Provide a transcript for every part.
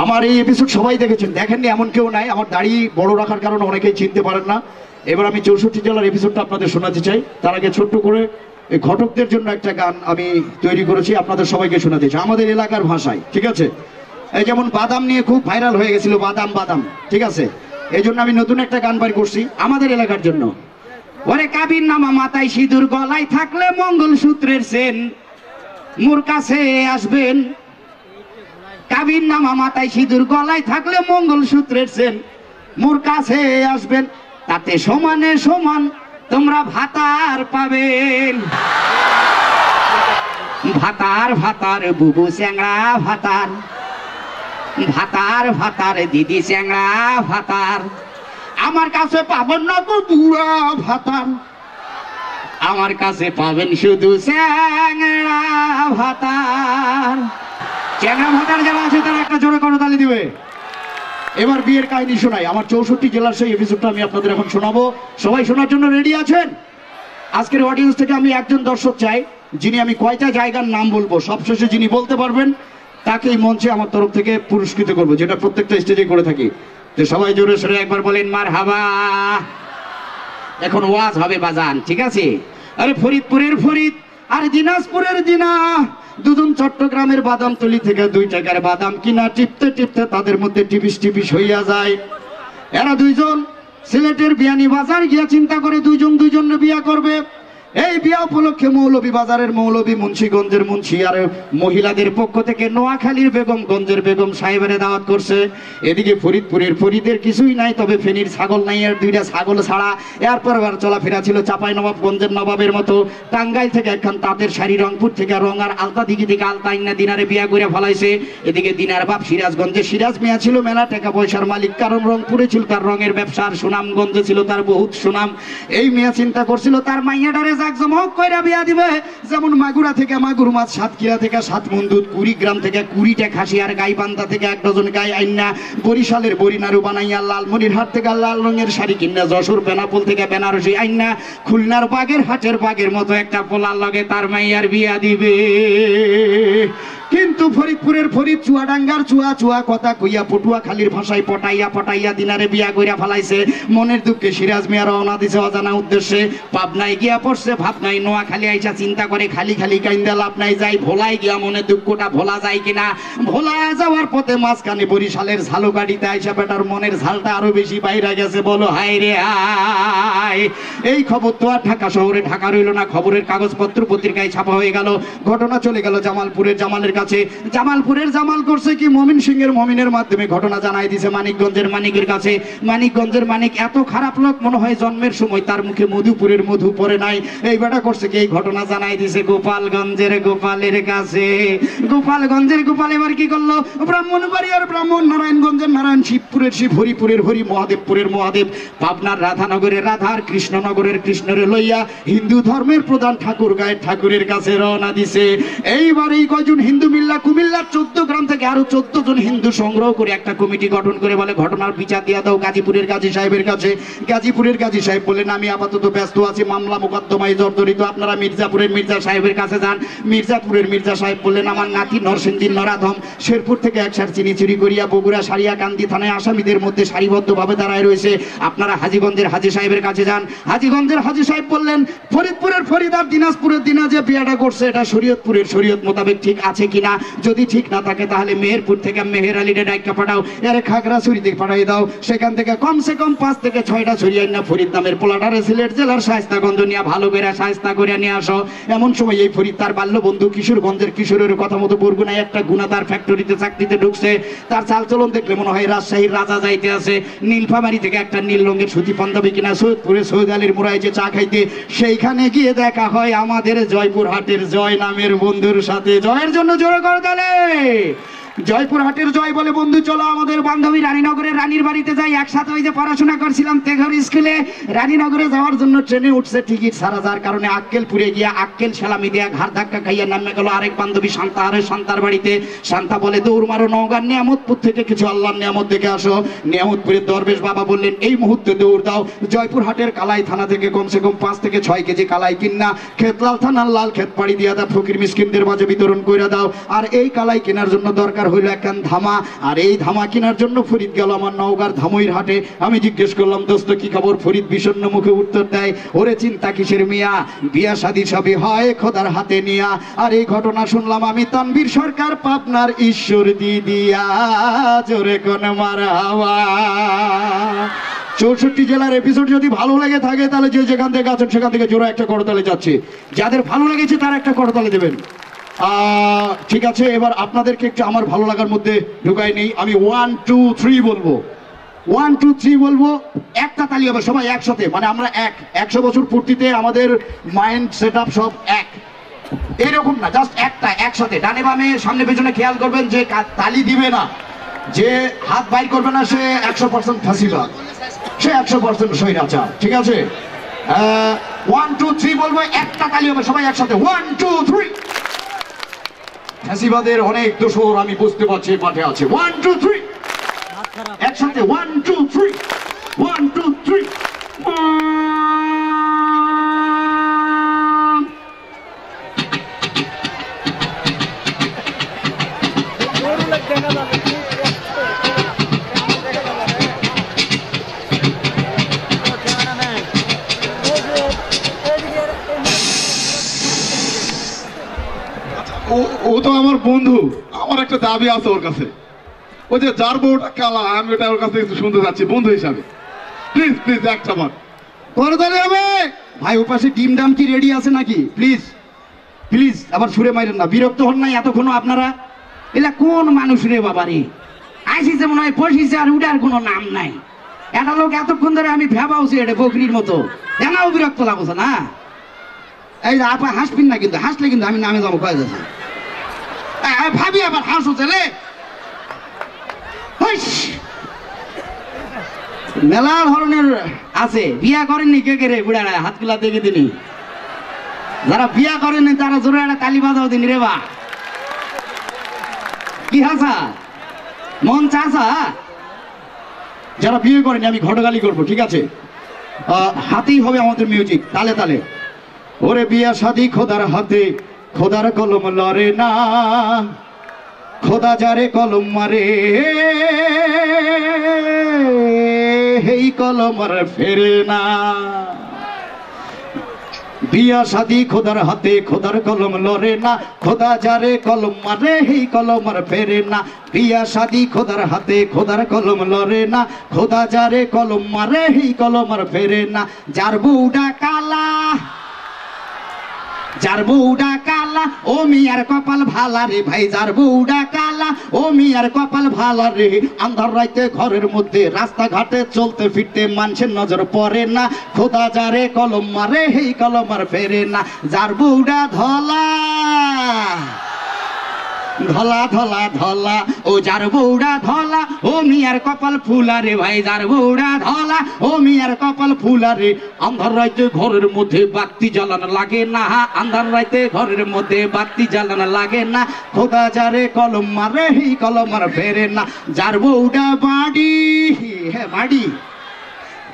আমার এই এপিসোড সবাই দেখেছেন, দেখেননি এমন কেউ নাই। আমার দাড়ি বড় রাখার কারণে অনেকেই চিনতে পারেন না। এবার আমি 64 জেলার এপিসোডটা আপনাদের শোনাতে চাই। তার আগে ছোট্ট করে এই ঘটকদের জন্য একটা গান আমি তৈরি করেছি, আপনাদের সবাইকে শোনাতে চাই আমাদের এলাকার ভাষায়, ঠিক আছে? এই যেমন বাদাম নিয়ে খুব ভাইরাল হয়ে গেছিল, বাদাম বাদাম, ঠিক আছে? এই জন্য আমি নতুন একটা গান বাড়ি করছি আমাদের এলাকার জন্য। ওরে কাবির নামা মাথায় সিঁদুর, গলায় থাকলে মঙ্গলসূত্রের সেন, মোর কাছে আসবেন। কাবির নামা মাথায় সিঁদুর, গলায় থাকলে মঙ্গলসূত্রের সেন, মোর কাছে আসবেন। তাতে সমানে সমান তোমরা ভাতার পাবেন। ভাতার ভাতার বুবু চ্যাংড়া ভাতার, ভাতার ভাতার দিদি চ্যাংড়া ভাতার, আমার কাছে পাবেন না গো বুড়া ভাতার, আমার কাছে পাবেন শুধু চ্যাংড়া ভাতার। চ্যাংড়া ভাতার যারা আছে তারা একটা জোরে করতালি দিবে। এবার বিয়ের কাহিনী শোনাই। আমার 64 জেলার সেই এপিসোডটা আমি আপনাদের এখন শোনাবো। সবাই শোনার জন্য রেডি আছেন? আজকের অডিয়েন্স থেকে আমি একজন দর্শক চাই, যিনি আমি কয়টা জায়গার নাম বলবো সবশেষে যিনি বলতে পারবেন তাকে এই মঞ্চে আমার তরফ থেকে পুরস্কৃত করবো, যেটা প্রত্যেকটা স্টেজে করে থাকি। তো সবাই জোরে সরে একবার বলেন মারহাবা। এখন ওয়াজ হবে বাজান, ঠিক আছে? আরে ফরিদপুরের ফরিদ আর দিনাজপুরের দিনা, দুজন চট্টগ্রামের বাদামতলি থেকে 2 টাকার বাদাম কিনা টিপতে টিপতে তাদের মধ্যে টিপিস টিপিস হইয়া যায়। এরা দুইজন সিলেটের বিয়ানী বাজার গিয়া চিন্তা করে দুইজনের বিয়া করবে। এই বিয়া উপলক্ষে মৌলভী বাজারের মৌলভী, মুন্সিগঞ্জের মুন্সি আর মহিলাদের পক্ষ থেকে নোয়াখালীর বেগমগঞ্জের বেগম সাহেবের দাওয়াত করছে। এদিকে ফরিদপুরের ফরিদের কিছুই নাই, তবে ফেনীর ছাগল নাই, আর 2টা ছাগল ছাড়া এরপর আর চলাফেরা ছিল চাপাই নবাবগঞ্জের নবাবের মতো। টাঙ্গাইল থেকে একখান তাঁতের শাড়ি, রংপুর থেকে রং আর আলতা দিঘি থেকে আলতা ইন্না দিনারে বিয়া করে ফলাইছে। এদিকে দিনার বাপ সিরাজগঞ্জে সিরাজ মিয়া ছিল মেলা টাকা পয়সার মালিক, কারণ রংপুরে ছিল তার রঙের ব্যবসার সুনামগঞ্জে ছিল তার বহুত সুনাম। এই মিয়া চিন্তা করছিল তার মাইয়াটারে জাকজমক কইরা বিয়া দিবে, যেমন মাগুরা থেকে মাগুর মাছ, সাতক্ষীরা থেকে 7 মণ দুধ, কুড়িগ্রাম থেকে 20টা খাসি আর গাইবান্ধা থেকে 1 ডজন গাই আইনা, বরিশালের বরিনারু বানাইয়া, লালমনিরহাট থেকে লাল রঙের শাড়ি কিনা, যশোর বেনাপোল থেকে বেনারসি আইনা, খুলনার বাগের হাটের বাগের মতো একটা পোলার লগে তার মাইয়ার বিয়া দিবে। কিন্তু ফরিদপুরের ফরিদ চুয়াডাঙ্গার চুয়া চুয়া কথা কইয়া পটুয়াখালীর ভাষায় পটাইয়া পটাইয়া দিনারে বিয়া কইরা ফেলাইছে। মনের দুঃখে সিরাজ মিয়া রওনা দিছে অজানা উদ্দেশ্যে। পাবনায় গিয়া পড়ছে ভাবনায়, নোয়াখালী আইসা চিন্তা করে খালি খালি কাইন্দা লাভ নাই, যাই ভোলায় গিয়া মনের দুঃখটা ভোলা যায় কিনা। ভোলা যাওয়ার পথে মাঝখানে বরিশালের ঝালু গাড়িতে আইসা বেটার মনের ঝালটা আরো বেশি বাইরে গেছে। বলো হায় রে হায়। এই খবর তো আর ঢাকা শহরে ঢাকা রইল না, খবরের কাগজপত্র পত্রিকায় ছাপা হয়ে গেল। ঘটনা চলে গেল জামালপুরের জামালের কাছে। জামালপুরের জামাল করছে কি, মমিন সিংহের মমিনের মাধ্যমে ঘটনা জানাই দিছে মানিকগঞ্জের মানিকের কাছে। মানিকগঞ্জের মানিক এত খারাপ লোক, মনে হয় জন্মের সময় তার মুখে মধুপুরের মধু পড়ে নাই। এই বেটা করছে কি, এই ঘটনা জানাই দিছে গোপালগঞ্জের গোপালের কাছে। গোপালগঞ্জের গোপাল এবার কি করলো, ব্রাহ্মণবাড়িয়ার ব্রাহ্মণ, নারায়ণগঞ্জের নারায়ণ, শিবপুরের শিব, হরিপুরের হরি, মহাদেবপুরের মহাদেব, পাবনার রাধানগরের রাধার, কৃষ্ণনগরের কৃষ্ণরে লইয়া হিন্দু ধর্মের প্রধান ঠাকুর গায়ের ঠাকুরের কাছে রওনা দিছে। এইবার এই কয়জন হিন্দু মিল্লা কুমিল্লার 14 গ্রাম থেকে আরো 14 জন হিন্দু সংগ্রহ করে একটা কমিটি গঠন করে বলে ঘটনার বিচার দিয়া দাও গাজীপুরের গাজী সাহেবের কাছে। গাজীপুরের গাজী সাহেব বললেন আমি আপাতত ব্যস্ত আছি, মামলা মোকদ্দমায় জর্জরিত, আপনারা মির্জাপুরের মির্জা সাহেবের কাছে যান। মির্জাপুরের মির্জা সাহেব বললেন আমার নাতি নরসিংদীর নরাধম শেরপুর থেকে 1 সার চিনি চুরি করিয়া বগুড়া সারিয়াকান্দি থানায় আসামিদের মধ্যে সারিবদ্ধভাবে দাঁড়ায় রয়েছে, আপনারা হাজীগঞ্জের হাজী সাহেবের কাছে যান। হাজীগঞ্জের হাজী সাহেব বললেন ফরিদপুরের ফরিদ আর দিনাজপুরের দিনা যে বিয়াটা করছে এটা শরীয়তপুরের শরীয়ত মোতাবেক ঠিক আছে কিনা, যদি ঠিক না থাকে তাহলে মেহেরপুর থেকে মেহের আলীরে ডাইকা পাঠাও, এর খাগড়াছড়িতে পাঠাই দাও, সেখান থেকে কমসে কম 5 থেকে 6টা ছড়িয়ে না ফরিদ নামের পোলাটারে সিলেট জেলার শায়েস্তাগঞ্জ নিয়ে ভালো করে শায়েস্তা করে নিয়ে আসো। এমন সময় এই ফরিদ তার বাল্য বন্ধু কিশোরগঞ্জের কিশোরের কথা মতো বরগুনায় একটা গুণাদার ফ্যাক্টরিতে চাকরিতে ঢুকছে। তার চালচলন দেখলে মনে হয় রাজশাহীর রাজা যাইতে আছে। নীলফামারী থেকে একটা নীল রঙের সুতি পাঞ্জাবি কিনা সৈয়দপুরে সৈয়দ আলীর মোড়ায় যে চা খাইতে, সেইখানে গিয়ে দেখা হয় আমাদের জয়পুরহাটের জয় নামের বন্ধুর সাথে। জয়ের জন্য জোরে করে তালে। জয়পুরহাটের জয় বলে বন্ধু চলো আমাদের বান্ধবী রানীনগরের রানীর বাড়িতে যাই, একসাথে ওই যে পড়াশোনা করছিলাম তেঘর স্কুলে। রানীনগরে যাওয়ার জন্য ট্রেনে উঠছে, টিকিট ছাড়া যার কারণে আক্কেলপুরে গিয়া আক্কেল সালামি দিয়া ঘাড় ধাক্কা খাইয়া নামে গেল আরেক বান্ধবী শান্তা, আরে শান্তার বাড়িতে। শান্তা বলে দৌড় মারো নওগাঁর নিয়ামতপুর থেকে কিছু আল্লাহর নিয়ামত দেখে আসো। নিয়ামতপুরের দরবেশ বাবা বললেন এই মুহূর্তে দৌড় দাও জয়পুরহাটের কালাই থানা থেকে কমসে কম 5 থেকে 6 কেজি কালাই কিনা খেতলাল থানার লাল খেত পাড়ি দিয়া দাও, ফকির মিসকিনদের মাঝে বিতরণ করে দাও। আর এই কালাই কেনার জন্য দরকার টাকার হইলো একখান ধামা। আর এই ধামা কেনার জন্য ফরিদ গেল আমার নওগাঁর ধামইর হাটে। আমি জিজ্ঞেস করলাম, দোস্ত কি খবর? ফরিদ বিষণ্ণ মুখে উত্তর দেয়, ওরে চিন্তা কিসের মিয়া, বিয়া শাদী সবই হয় খোদার হাতে নিয়া। আর এই ঘটনা শুনলাম আমি তানভীর সরকার পাবনার ঈশ্বর দিদিয়া, জোরে কোন মারহাবা। 64 জেলার এপিসোড যদি ভালো লেগে থাকে তাহলে যে যেখান থেকে আছেন সেখান থেকে জোরে একটা করতালে যাচ্ছে। যাদের ভালো লেগেছে তারা একটা করতালে দেবেন। ঠিক আছে, এবার আপনাদেরকে একটু আমার ভালো লাগার মধ্যে ঢুকাই নেই। আমি 1 2 3 বলবো, 1 2 3 বলবো, একটা তালি হবে সবাই একসাথে। মানে আমরা 100 বছর পূর্তিতে আমাদের মাইন্ড সেট আপ সব এক, এরকম না, জাস্ট একটা একসাথে। ডানে বামে সামনে পেছনে খেয়াল করবেন, যে তালি দিবে না, যে হাত বাইর করবে না, সে 100% ফাঁসিবাদ, সে 100% স্বৈরাচার। ঠিক আছে, 1 2 3 বলবো, একটা তালি হবে সবাই একসাথে। 1 2 3। ফাঁসিবাদের অনেক দোষর আমি বুঝতে পারছি মাঠে আছে। 1 2 3 একসাথে। 1 2 3 1 2 3। ও তো আমার বন্ধু, আমার একটা দাবি আছে ওর কাছে। ও যে যার বউটা কালা, আমি ওটা ওর কাছ থেকে শুনতে চাচ্ছি বন্ধু হিসাবে। প্লিজ প্লিজ একটা বার করতালি হবে ভাই। ও পাশে ডিম ডাম কি রেডি আছে নাকি? প্লিজ প্লিজ, আবার সুরে মাইরেন না, বিরক্ত হন নাই এতক্ষণ আপনারা? এলা কোন মানুষ রে বাবা রে, আইসিছে মনে হয় বসিছে, আর উঠার কোনো নাম নাই। একটা লোক এতক্ষণ ধরে আমি ভেবাউছি এটা বকরির মতো, এনাও বিরক্ত লাগছে না? এই যে আপা হাসবেন না কিন্তু, হাসলে কিন্তু আমি নামে যাবো কয়ে যাচ্ছে। ভাবি আবার হাসো ছেলে। মেলা ধরনের আছে। বিয়া করেননি কে কে রে বুড়ারা? হাতগুলা দেখে দিনি। যারা বিয়া করেনি তারা জোরে একটা তালি বাজাও দিন রে বা। কি হাসা মন চাষা? যারা বিয়ে করেনি আমি ঘটগালি করবো, ঠিক আছে? হাতেই হবে আমাদের মিউজিক, তালে তালে। ওরে বিয়া শাদী খোদার হাতে, খোদার কলম লড়ে না, খোদা যারে কলম মারে এই কলম আর ফেরে না। বিয়া শাদী খোদার হাতে, খোদার কলম লড়ে না, খোদা যারে কলম মারে এই কলম আর ফেরে না। বিয়া শাদী খোদার হাতে, খোদার কলম লড়ে না, খোদা যারে কলম মারে এই কলম আর ফেরে না। যার বউটা কালা, যার বউটা কালা ও মিয়ার কপাল ভালা রে ভাই, যার বউটা কালা ও মিয়ার কপাল ভালা রে। আন্ধার রাইতে ঘরের মধ্যে রাস্তাঘাটে চলতে ফিরতে মানুষের নজর পড়ে না, খোদা যারে কলম মারে এই কলম আর ফেরে না। যার বউটা ধলা, ধলা ধলা ধলা ও যার বউটা ধলা ও মিয়ার কপাল ফুলা রে ভাই, যার বউটা ধলা ও মিয়ার কপাল ফুলা রে। আন্ধার রাইতে ঘরের মধ্যে বাতি জ্বালানো লাগে না, আন্ধার রাইতে ঘরের মধ্যে বাতি জ্বালানো লাগে না, খোদা যারে কলম মারে এই কলম আর ফেরে না। যার বউটা বাড়ি, হ্যাঁ বাড়ি,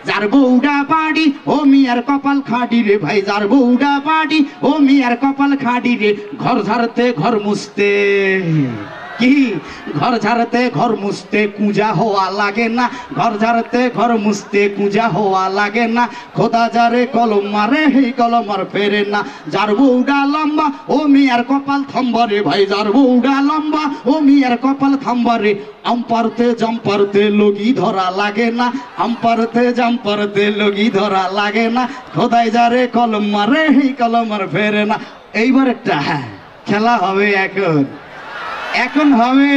যার বউটা বাড়ি ও মিয়ার কপাল খাড়ি রে ভাই, যার বউটা বাড়ি ও মিয়ার কপাল খাড়ি রে। ঘর ঝাড়তে ঘর মুছতে, কি ঘর ঝাড়তে ঘর মুছতে কুঁজা হওয়া লাগে না, ঘর ঝাড়তে ঘর মুছতে কুঁজা হওয়া লাগে না, খোদা যারে কলম মারে এই কলম আর ফেরে না। যার বউটা লম্বা ও মিয়ার কপাল থাম্বা রে ভাই, যার বউটা লম্বা ও মিয়ার কপাল থাম্বা রে। আম্পারতে জাম্পারতে লগি ধরা লাগে না, আম্পারতে জাম্পারতে লগি ধরা লাগে না, খোদাই যারে কলম মারে এই কলম আর ফেরে না। এইবার একটা খেলা হবে এখন, এখন হবে।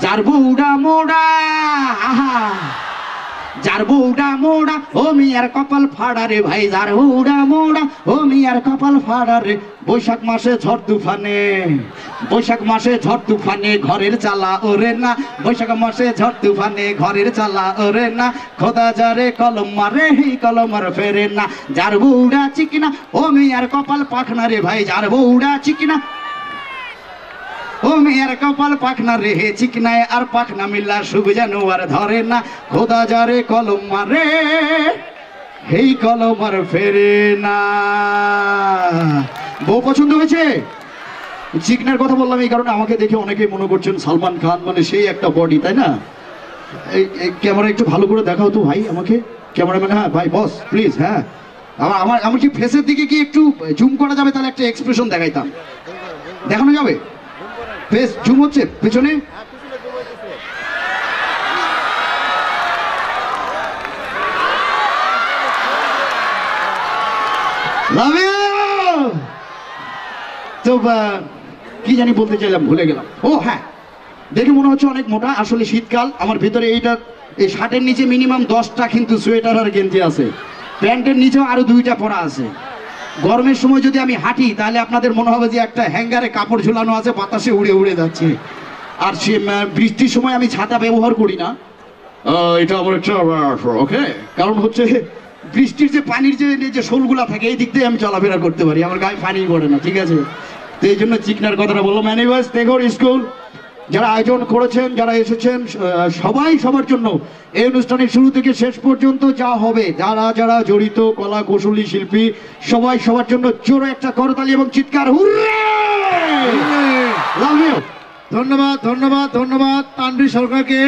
যার বউটা মোড়া, আহা, যার বউটা মোড়া ও মিয়ার কপাল ফাড়া রে ভাই, যার বউটা মোড়া ও মিয়ার কপাল ফাড়া রে। বৈশাখ মাসে ঝড় তুফানে, বৈশাখ মাসে ঝড় তুফানে ঘরের চালা ওরে না, বৈশাখ মাসে ঝড় তুফানে ঘরের চালা ওরে না, খোদা যারে কলম মারে এই কলম আর ফেরে না। যার বউটা চিকিনা ও মিয়ার কপাল পাখনা রে ভাই, যার বউটা চিকিনা ও মেয়ের কপাল পাখনা রে চিকনায় আর পাখনা মিল্লা শুভ যেন আর ধরে না, খোদা যারে কলম মারে এই কলম আর ফেরে না। বউ পছন্দ হয়েছে? চিকনার কথা বললাম এই কারণে, আমাকে দেখে অনেকেই মনে করছেন সালমান খান মানে সেই একটা বডি, তাই না? এই ক্যামেরা একটু ভালো করে দেখাও তো ভাই আমাকে, ক্যামেরাম্যান। হ্যাঁ ভাই, বস প্লিজ। হ্যাঁ, আমার কি ফেসের দিকে কি একটু জুম করা যাবে? তাহলে একটা এক্সপ্রেশন দেখাইতাম। দেখানো যাবে? ফেস জুম হচ্ছে পেছনে? Love you! তো কি জানি বলতে চাইলাম, ভুলে গেলাম। ও হ্যাঁ, দেখে মনে হচ্ছে অনেক মোটা, আসলে শীতকাল। আমার ভিতরে এই শার্টের নিচে মিনিমাম 10টা কিন্তু সোয়েটার আর গেঞ্জি আছে, প্যান্টের নিচেও আরো 2টা পরা আছে। গরমের সময় যদি আমি হাঁটি তাহলে আপনাদের মনে হবে যে একটা হ্যাঙ্গারে কাপড় ঝুলানো আছে, বাতাসে উড়ে উড়ে যাচ্ছে। আর সে বৃষ্টির সময় আমি ছাতা ব্যবহার করি না, এটা আমার একটা ওকে, কারণ হচ্ছে বৃষ্টির যে পানির যে শোলগুলা থাকে এই দিক দিয়ে আমি চলাফেরা করতে পারি, আমার গায়ে পানি পড়ে না, ঠিক আছে? তো এই জন্য চিকনার কথাটা বললাম। এনিওয়েজ, তেঘর স্কুল যারা আয়োজন করেছেন, যারা এসেছেন, সবাই সবার জন্য এই অনুষ্ঠানের শুরু থেকে শেষ পর্যন্ত যা হবে, যারা যারা জড়িত, কলা কৌশলী শিল্পী, সবাই সবার জন্য জোরে একটা করতালি এবং চিৎকার হুররে! Love you. ধন্যবাদ ধন্যবাদ ধন্যবাদ তানভীর সরকারকে।